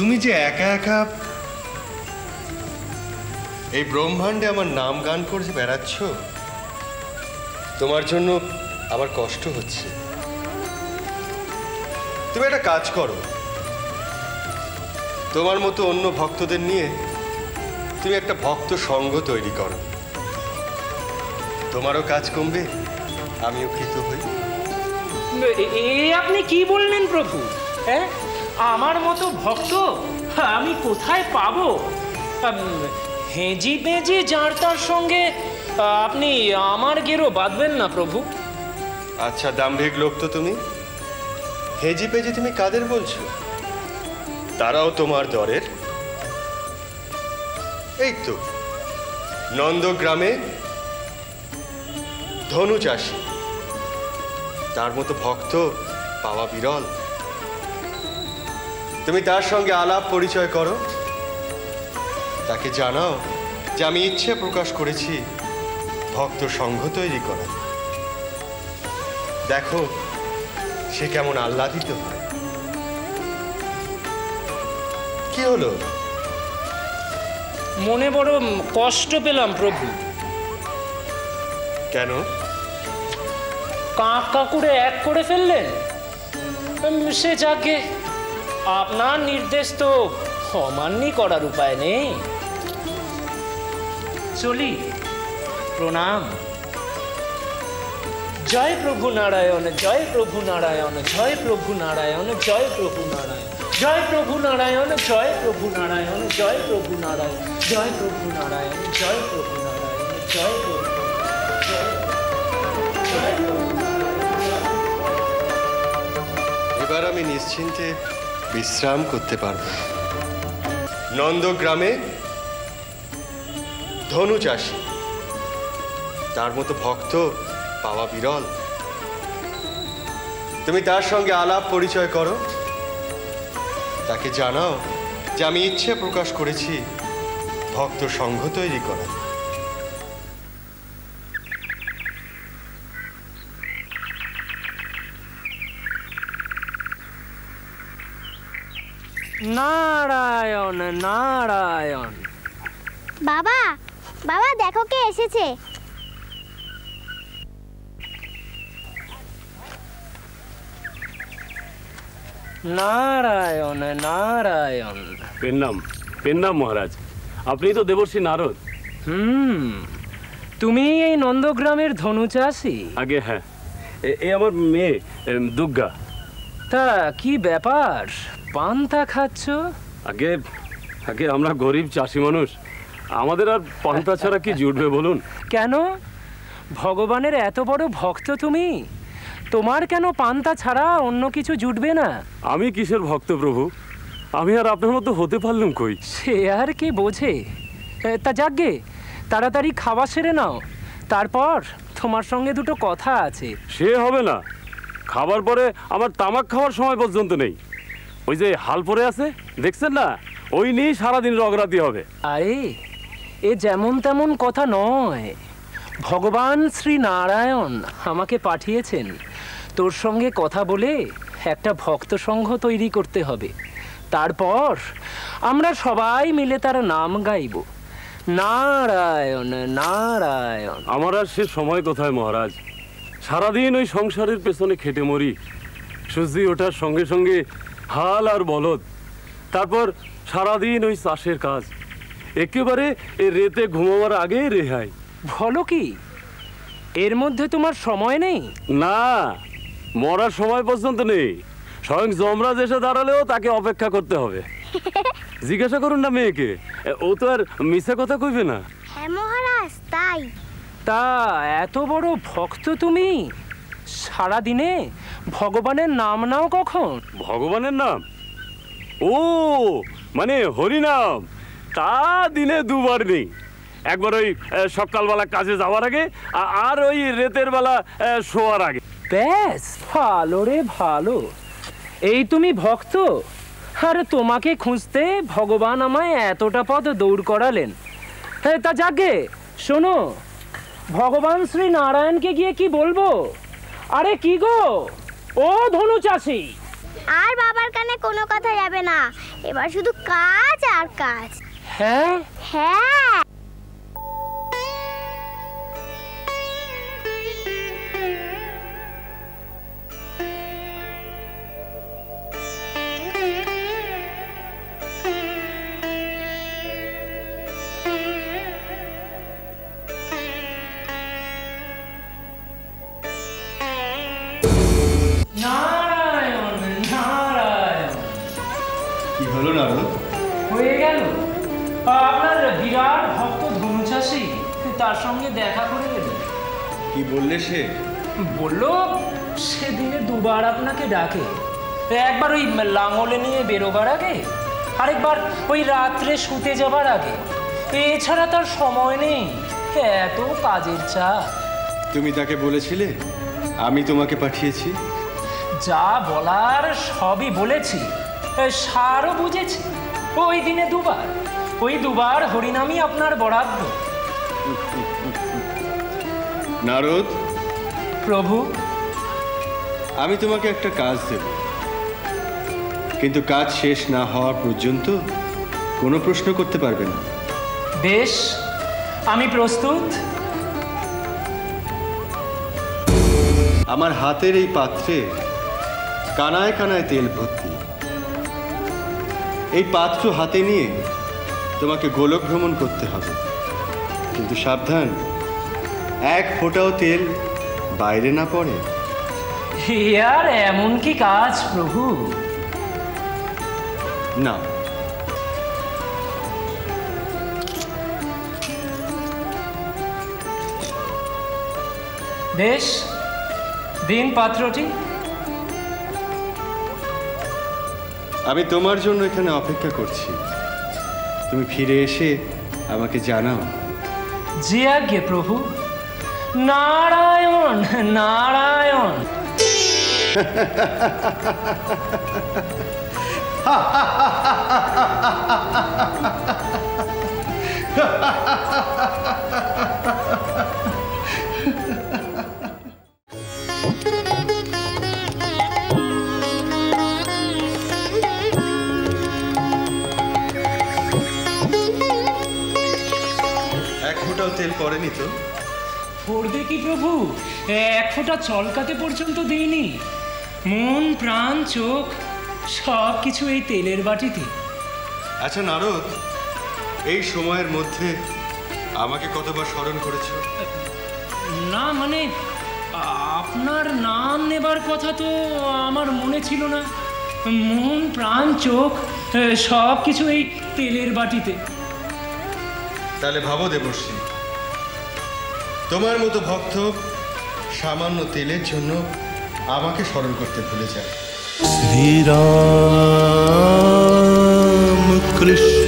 তুমি যে একা একা এই ব্রহ্মাণ্ডে আমার নাম গান করে বেড়াচ্ছ, তোমার জন্য আমার কষ্ট হচ্ছে। তুমি একটা কাজ করো, তোমার মতো অন্য ভক্তদের নিয়ে তুমি একটা ভক্ত সঙ্গ তৈরি করো। তোমারও কাজ কমবে, আমিও কৃত হই। আপনি কি বললেন প্রভু? হ্যাঁ, আমার মতো ভক্ত আমি কোথায় পাবো? হেজি বেজি যার তার সঙ্গে আপনি আমার গেরো বাঁধবেন না প্রভু। আচ্ছা, দাম্ভিক লোক তো তুমি। হেজি পেজি তুমি কাদের বলছো? তারাও তোমার দরের। এই তো নন্দগ্রামে ধনু চাষী, তার মতো ভক্ত পাওয়া বিরল। তুমি তার সঙ্গে আলাপ পরিচয় করো, তাকে জানাও যে আমি ইচ্ছে প্রকাশ করেছি ভক্ত সংঘ তৈরি করা। দেখো সে কেমন আহ্লাদিত হয়। কি হলো? মনে বড় কষ্ট পেলাম প্রভু। কেন? কাক কাকুরে এক করে ফেললেন। সে যাকে, আপনার নির্দেশ তো অমান্য করার উপায় নেই। চলি, প্রণাম। জয় প্রভু নারায়ণ, জয় প্রভু নারায়ণ, জয় প্রভু নারায়ণ, জয় প্রভু নারায়ণ, জয় প্রভু নারায়ণ, জয় প্রভু নারায়ণ, জয় প্রভু নারায়ণ, জয় প্রভু নারায়ণ, জয় প্রভু নারায়ণ, জয় প্রভু। এবার আমি নিশ্চিন্তে বিশ্রাম করতে পারব। নন্দগ্রামে ধনু চাষী, তার মতো ভক্ত পাওয়া বিরল। তুমি তার সঙ্গে আলাপ পরিচয় করো, তাকে জানাও যে আমি ইচ্ছে প্রকাশ করেছি ভক্ত সংঘ তৈরি করা। নারায়ণ নারায়ণ। বাবা, বাবা দেখো কে এসেছে। নারায়ণ নারায়ণ। পেন্নাম পেন্নাম মহারাজ, আপনি তো দেবর্ষী নারদ। তুমি এই নন্দগ্রামের ধনু চাষী? আগে হ্যাঁ, এ আমার মেয়ে দুর্গা। তা কি ব্যাপার, পান্তা খাচ্ছ? আগে আগে আমরা গরিব চাষি মানুষ, আমাদের আর পান্তা ছাড়া কি জুটবে বলুন? কেন, ভগবানের এত বড় ভক্ত তুমি, তোমার কেন পান্তা ছাড়া অন্য কিছু জুটবে না? আমি কিসের ভক্ত প্রভু, আমি আর আপনার মতো হতে পারলাম কই? সে আর কে বোঝে। তা যাকগে, তাড়াতাড়ি খাওয়া সেরে নাও, তারপর তোমার সঙ্গে দুটো কথা আছে। সে হবে না, খাবার পরে আমার তামাক খাওয়ার সময় পর্যন্ত নেই। ওই যে হাল পরে আছে দেখছেন না, ওই নিয়েই সারাদিন রগরাতি হবে। আরে এ যেমন তেমন কথা নয়, ভগবান শ্রী নারায়ণ আমাকে পাঠিয়েছেন তোর সঙ্গে কথা বলে একটা ভক্ত সংঘ তৈরি করতে হবে। তারপর আমরা সবাই মিলে তার নাম গাইব। নারায়ণ নারায়ণ। আমার আর সে সময় কোথায় মহারাজ, সারাদিন ওই সংসারের পেছনে খেটে মরি। সূর্য ওঠার সঙ্গে সঙ্গে হাল আর বলদ, তারপর সারাদিন ওই চাষের কাজ, একেবারে এ রেতে ঘুমাবার আগে রেহাই। বলো কি, এর মধ্যে তোমার সময় নেই? না, মরার সময় পর্যন্ত নেই। স্বয়ং যমরাজ এসে দাঁড়ালেও তাকে অপেক্ষা করতে হবে। জিজ্ঞাসা করুন না মেয়েকে, ও তো আর মিথ্যা কথা কইবে না। হ্যাঁ মহারাজ, তাই। তা এত বড় ভক্ত তুমি, সারাদিনে ভগবানের নাম নাও কখন? ভগবানের নাম? ও মানে হরিনাম, তা দিনে দুবার নেই। একবার ওই সকালবেলা কাজে যাওয়ার আগে, আর ওই রেতের বেলা শোয়ার আগে। ব্যাস, ভালো রে ভালো। এই তুমি ভক্ত, আর তোমাকে খুঁজতে ভগবান আমায় এতটা পথ দৌড় করালেন। তা যাকে শোনো, ভগবান শ্রী নারায়ণকে গিয়ে কি বলবো? আরে কি গো, ও ধনু চাষী, আর বাবার কানে কোনো কথা যাবে না, এবার শুধু কাজ আর কাজ। হ্যাঁ, হ্যাঁ। নারায়ণ নারায়ণ। কি হলো নারদ? হয়ে গেল, আপনার বিরাট ভক্ত ধনুচাষী তার সঙ্গে দেখা করে এলেন। কি বললে সে? বলল সেদিনে দুবার আপনাকে ডাকে, একবার ওই লাঙলে নিয়ে বেরোবার আগে, আরেকবার ওই রাত্রে শুতে যাবার আগে। এছাড়া তার সময় নেই, এত কাজের চাপ। তুমি তাকে বলেছিলে আমি তোমাকে পাঠিয়েছি? যা বলার সবই বলেছি, সারও বুঝেছি। ওই দিনে দুবার, ওই দুবার হরিনামই আপনার বরাদ্দ। নারদ, প্রভু, আমি তোমাকে একটা কাজ দেব, কিন্তু কাজ শেষ না হওয়া পর্যন্ত কোনো প্রশ্ন করতে পারবে না। বেশ, আমি প্রস্তুত। আমার হাতের এই পাত্রে কানায় কানায় তেল ভর্তি। এই পাত্র হাতে নিয়ে তোমাকে গোলক ভ্রমণ করতে হবে, কিন্তু সাবধান, এক ফোঁটাও তেল বাইরে না পড়ে। আর এমন কি কাজ প্রভু? না, বেশ, দিন পাত্রটি। আমি তোমার জন্য এখানে অপেক্ষা করছি, তুমি ফিরে এসে আমাকে জানাও। জি আজ্ঞে প্রভু। নারায়ণ নারায়ণ। এক ফোঁটাও তেল পড়েনি তো? পড়বে কি প্রভু, এক ফোঁটা চলকাতে পর্যন্ত দিইনি। মন প্রাণ চোখ সব কিছু এই তেলের বাটিতে। আচ্ছা নারদ, এই সময়ের মধ্যে আমাকে কতবার স্মরণ করেছো? না মানে, আপনার নাম নেবার কথা তো আমার মনে ছিল না। মন প্রাণ চোখ সব কিছু এই তেলের বাটিতে। তাহলে ভাবো দেবর্ষী, তোমার মতো ভক্ত সামান্য তেলের জন্য আমাকে স্মরণ করতে ভুলে যায়। শ্রীরাম কৃষ্ণ